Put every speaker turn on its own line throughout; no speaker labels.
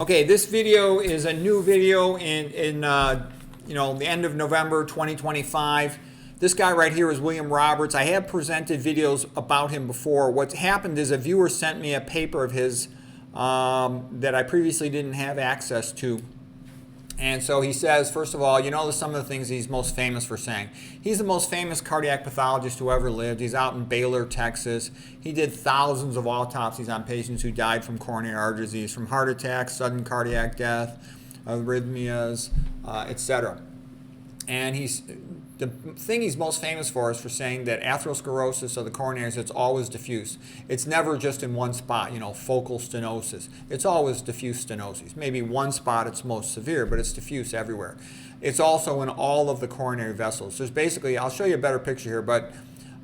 Okay, this video is a new video in the end of November 2025. This guy right here is William Roberts. I have presented videos about him before. What's happened is a viewer sent me a paper of his that I previously didn't have access to. And so he says, first of all, some of the things he's most famous for saying. He's the most famous cardiac pathologist who ever lived. He's out in Baylor, Texas. He did thousands of autopsies on patients who died from coronary artery disease, from heart attacks, sudden cardiac death, arrhythmias, etc. And the thing he's most famous for is for saying that atherosclerosis of the coronaries, it's always diffuse. It's never just in one spot, focal stenosis. It's always diffuse stenosis. Maybe one spot it's most severe, but it's diffuse everywhere. It's also in all of the coronary vessels. There's basically, I'll show you a better picture here, but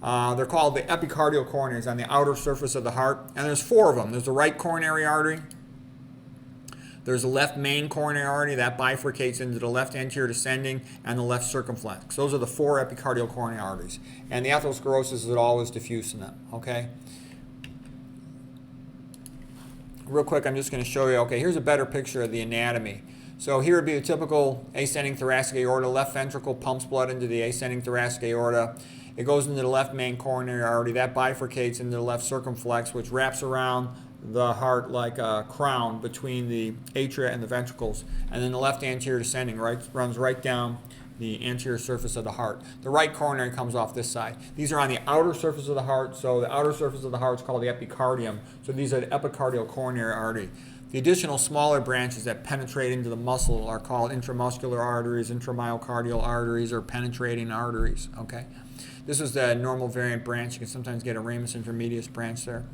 they're called the epicardial coronaries on the outer surface of the heart. And there's four of them. There's the right coronary artery. There's the left main coronary artery that bifurcates into the left anterior descending and the left circumflex. Those are the four epicardial coronary arteries. And the atherosclerosis is always diffuse in them, okay? Real quick, I'm just going to show you, okay, here's a better picture of the anatomy. So here would be the typical ascending thoracic aorta. Left ventricle pumps blood into the ascending thoracic aorta. It goes into the left main coronary artery. That bifurcates into the left circumflex, which wraps around the heart like a crown between the atria and the ventricles. And then the left anterior descending runs right down the anterior surface of the heart. The right coronary comes off this side. These are on the outer surface of the heart, so the outer surface of the heart is called the epicardium. So these are the epicardial coronary artery. The additional smaller branches that penetrate into the muscle are called intramuscular arteries, intramyocardial arteries, or penetrating arteries. Okay, this is the normal variant branch. You can sometimes get a ramus intermedius branch there.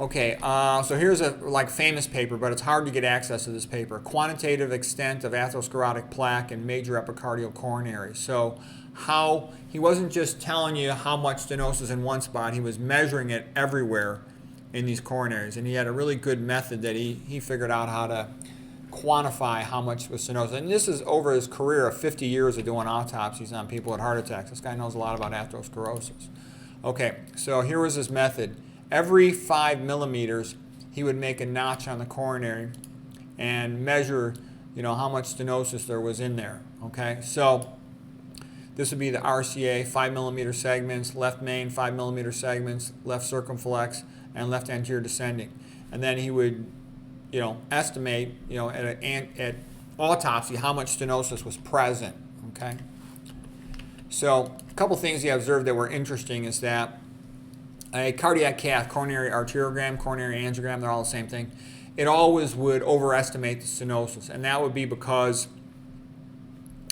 Okay, so here's a famous paper, but it's hard to get access to this paper. Quantitative extent of atherosclerotic plaque and major epicardial coronary. So he wasn't just telling you how much stenosis in one spot, he was measuring it everywhere in these coronaries. And he had a really good method that he figured out how to quantify how much was stenosis. And this is over his career of 50 years of doing autopsies on people with heart attacks. This guy knows a lot about atherosclerosis. Okay, so here was his method. Every 5 millimeters, he would make a notch on the coronary and measure, how much stenosis there was in there. Okay, so this would be the RCA, 5 millimeter segments, left main, 5 millimeter segments, left circumflex, and left anterior descending. And then he would, estimate, at autopsy how much stenosis was present. Okay, so a couple things he observed that were interesting is that a cardiac cath, coronary arteriogram, coronary angiogram, they're all the same thing. It always would overestimate the stenosis, and that would be because,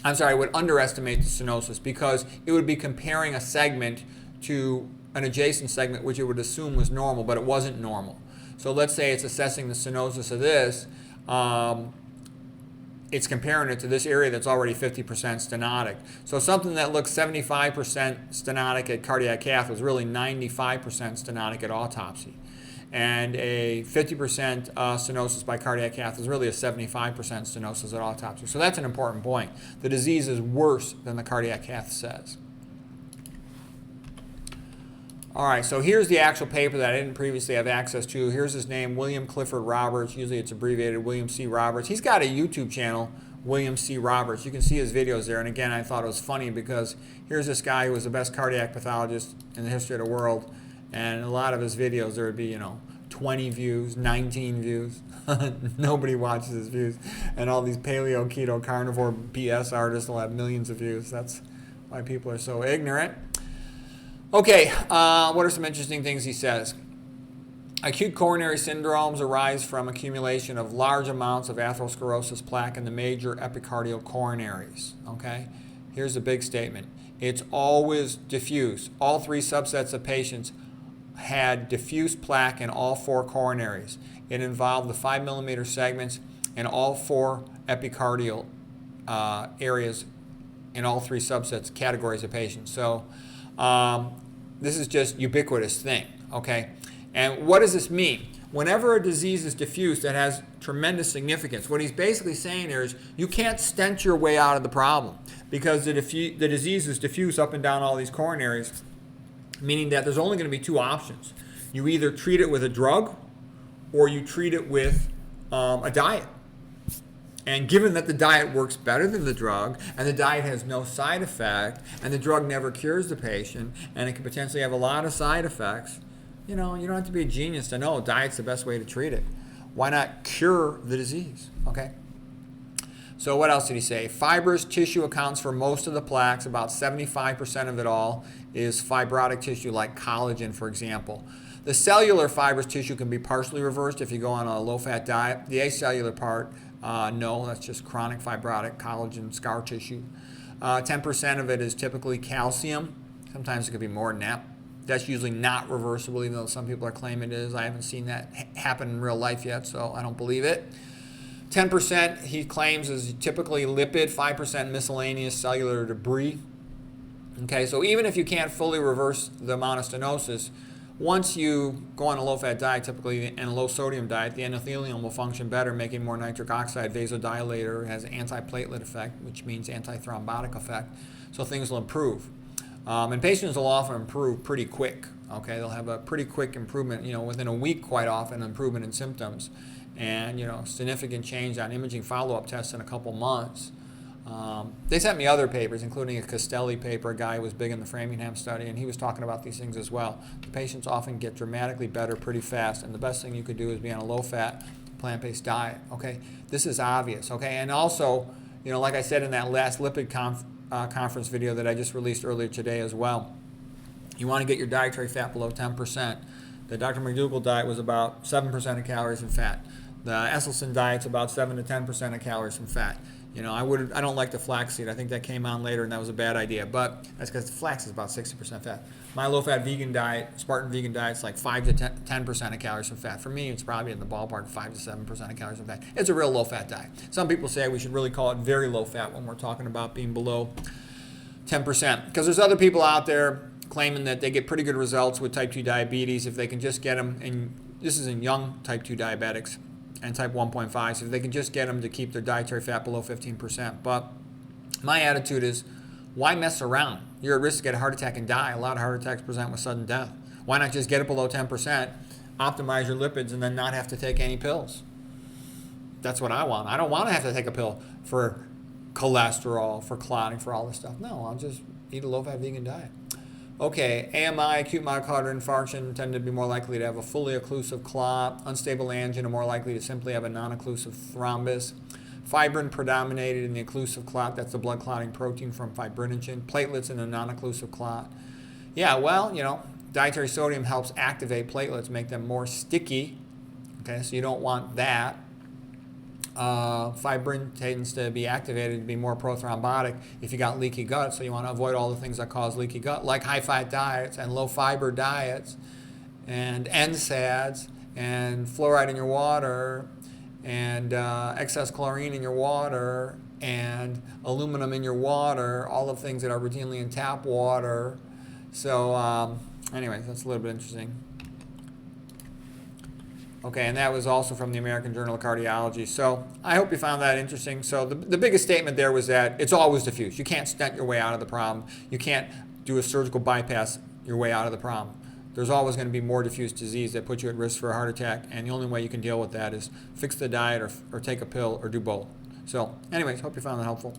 it would underestimate the stenosis because it would be comparing a segment to an adjacent segment which it would assume was normal, but it wasn't normal. So let's say it's assessing the stenosis of this, it's comparing it to this area that's already 50% stenotic. So something that looks 75% stenotic at cardiac cath was really 95% stenotic at autopsy. And a 50% stenosis by cardiac cath is really a 75% stenosis at autopsy. So that's an important point. The disease is worse than the cardiac cath says. All right, so here's the actual paper that I didn't previously have access to. Here's his name, William Clifford Roberts. Usually it's abbreviated William C. Roberts. He's got a YouTube channel, William C. Roberts. You can see his videos there. And again, I thought it was funny because here's this guy who was the best cardiac pathologist in the history of the world. And a lot of his videos, there would be, 20 views, 19 views. Nobody watches his views. And all these paleo, keto, carnivore BS artists will have millions of views. That's why people are so ignorant. Okay, what are some interesting things he says? Acute coronary syndromes arise from accumulation of large amounts of atherosclerosis plaque in the major epicardial coronaries. Okay, here's a big statement. It's always diffuse. All three subsets of patients had diffuse plaque in all four coronaries. It involved the 5 millimeter segments in all four epicardial areas in all three subsets, categories of patients. So this is just ubiquitous thing, okay? And what does this mean? Whenever a disease is diffuse, that has tremendous significance. What he's basically saying here is you can't stent your way out of the problem because the disease is diffuse up and down all these coronaries, meaning that there's only going to be two options. You either treat it with a drug or you treat it with a diet. And given that the diet works better than the drug, and the diet has no side effect, and the drug never cures the patient, and it can potentially have a lot of side effects, you don't have to be a genius to know diet's the best way to treat it. Why not cure the disease? Okay. So what else did he say? Fibrous tissue accounts for most of the plaques. About 75% of it all is fibrotic tissue like collagen, for example. The cellular fibrous tissue can be partially reversed if you go on a low-fat diet. The acellular part, no, that's just chronic fibrotic collagen scar tissue. 10% of it is typically calcium. Sometimes it could be more than that. That's usually not reversible, even though some people are claiming it is. I haven't seen that happen in real life yet, so I don't believe it. 10% he claims is typically lipid, 5% miscellaneous cellular debris. Okay, so even if you can't fully reverse the amount of stenosis, once you go on a low-fat diet, typically, and a low-sodium diet, the endothelium will function better, making more nitric oxide, vasodilator, has an antiplatelet effect, which means antithrombotic effect, so things will improve. And patients will often improve pretty quick. Okay, they'll have a pretty quick improvement, within a week quite often, improvement in symptoms. And, significant change on imaging follow-up tests in a couple months. They sent me other papers, including a Castelli paper, a guy who was big in the Framingham study, and he was talking about these things as well. The patients often get dramatically better pretty fast, and the best thing you could do is be on a low-fat, plant-based diet. Okay, this is obvious. Okay, and also, like I said in that last lipid conference video that I just released earlier today as well, you want to get your dietary fat below 10%. The Dr. McDougall diet was about 7% of calories in fat. The Esselstyn diet's about 7 to 10% of calories from fat. I don't like the flaxseed. I think that came on later, and that was a bad idea. But that's because the flax is about 60% fat. My low-fat vegan diet, Spartan vegan diet, is like 5 to 10% of calories from fat. For me, it's probably in the ballpark 5 to 7% of calories from fat. It's a real low-fat diet. Some people say we should really call it very low-fat when we're talking about being below 10%. Because there's other people out there claiming that they get pretty good results with type 2 diabetes if they can just get them, and this is in young type 2 diabetics, and type 1.5, so if they can just get them to keep their dietary fat below 15%. But my attitude is, why mess around? You're at risk to get a heart attack and die. A lot of heart attacks present with sudden death. Why not just get it below 10%, optimize your lipids, and then not have to take any pills? That's what I want. I don't want to have to take a pill for cholesterol, for clotting, for all this stuff. No, I'll just eat a low-fat vegan diet. Okay, AMI, acute myocardial infarction, tend to be more likely to have a fully occlusive clot. Unstable angina, more likely to simply have a non-occlusive thrombus. Fibrin predominated in the occlusive clot. That's the blood clotting protein from fibrinogen. Platelets in a non-occlusive clot. Yeah, well, dietary sodium helps activate platelets, make them more sticky. Okay, so you don't want that. Fibrin tends to be activated to be more prothrombotic if you got leaky gut, so you want to avoid all the things that cause leaky gut, like high-fat diets and low-fiber diets and NSAIDs and fluoride in your water and excess chlorine in your water and aluminum in your water, all the things that are routinely in tap water. So anyways, that's a little bit interesting. Okay, and that was also from the American Journal of Cardiology. So I hope you found that interesting. So the biggest statement there was that it's always diffuse. You can't stent your way out of the problem. You can't do a surgical bypass your way out of the problem. There's always going to be more diffuse disease that puts you at risk for a heart attack, and the only way you can deal with that is fix the diet or take a pill or do both. So anyways, hope you found that helpful.